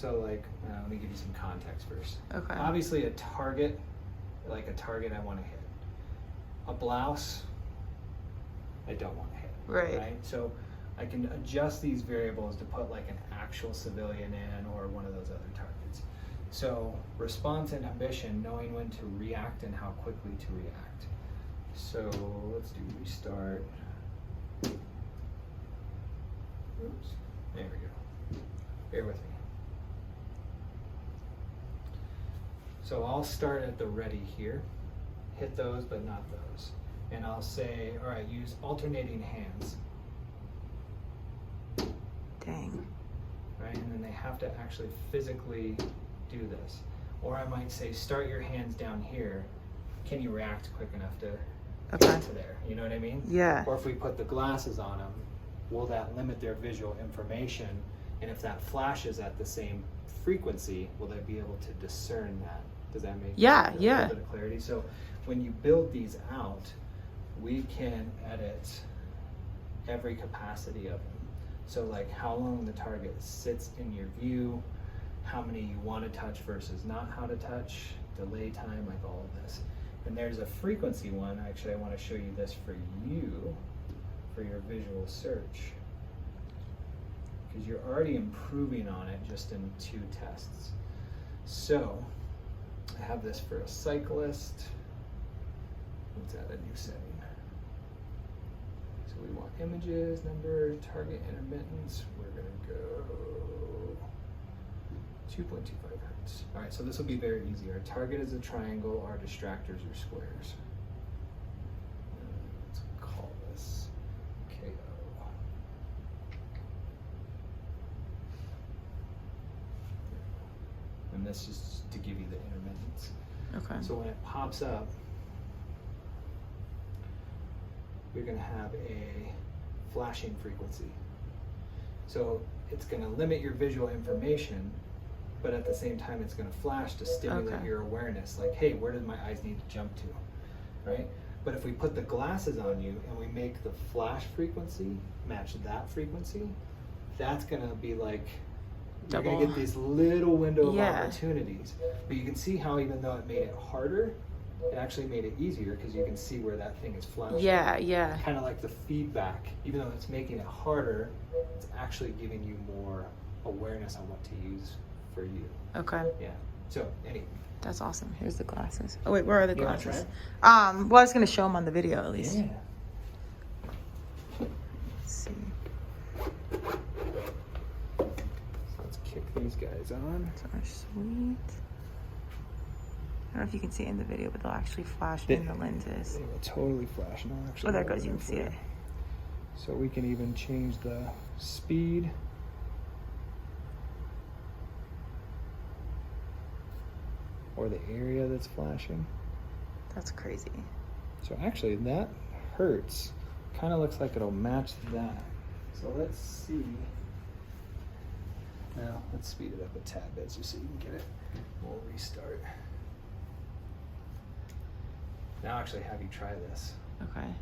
So like, let me give you some context first. Okay. Obviously a target, I want to hit. A blouse, I don't want to hit. Right. So I can adjust these variables to put like an actual civilian in or one of those other targets. So response inhibition, knowing when to react and how quickly to react. So let's do restart. Oops, there we go. Bear with me. So I'll start at the ready here, hit those but not those. And I'll say, all right, use alternating hands. Dang. Right, and then they have to actually physically do this. Or I might say, start your hands down here. Can you react quick enough to get to there? You know what I mean? Yeah. Or if we put the glasses on them, will that limit their visual information? And if that flashes at the same frequency, will they be able to discern that? Does that make a little bit of clarity? So when you build these out, we can edit every capacity of them. So like how long the target sits in your view, how many you want to touch versus not how to touch, delay time, like all of this. And there's a frequency one. Actually, I want to show you this for you, for your visual search, because you're already improving on it just in 2 tests. So I have this for a cyclist. Let's add a new setting. So we want images, number, target intermittence. We're gonna go 2.25 hertz. All right, so this will be very easy. Our target is a triangle, our distractors are squares. Let's call this KO. And this is to give you the intermittence. Okay. So when it pops up, you're going to have a flashing frequency. So it's going to limit your visual information, but at the same time it's going to flash to stimulate your awareness. Like, hey, where did my eyes need to jump to, right? But if we put the glasses on you and we make the flash frequency match that frequency, that's going to be like, you're going to get these little window of opportunities. But you can see how even though it made it harder, it actually made it easier because you can see where that thing is flashing. Yeah, yeah. Kind of like the feedback. Even though it's making it harder, it's actually giving you more awareness on what to use for you. Okay. Yeah. So, anyway. That's awesome. Here's the glasses. Oh, wait, where are the glasses? Try it? Well, I was going to show them on the video at least. Yeah. Let's see. So let's kick these guys on. Those are sweet. I don't know if you can see it in the video, but they'll actually flash in the lenses. They will totally flash. No, actually. Oh, there it goes. You can see it. So we can even change the speed. Or the area that's flashing. That's crazy. So actually that hurts. Kind of looks like it'll match that. So let's see. Now let's speed it up a tad bit just so you can get it. We'll restart. Now I'll actually have you try this. Okay.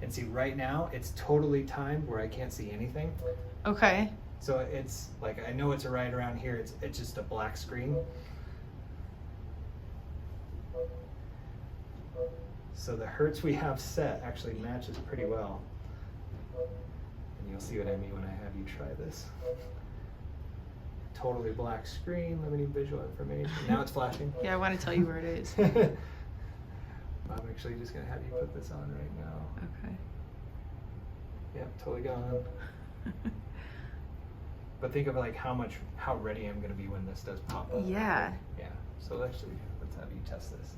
And see, right now it's totally timed where I can't see anything. Okay. So it's like, I know it's right around here. It's just a black screen. So the hertz we have set actually matches pretty well. And you'll see what I mean when I have you try this. Totally black screen, limiting visual information. Now it's flashing. Yeah, I want to tell you where it is. I'm actually just gonna have you put this on right now. Okay. Yep, totally gone. But think of like how ready I'm gonna be when this does pop up. Yeah. Yeah. So actually, let's have you test this.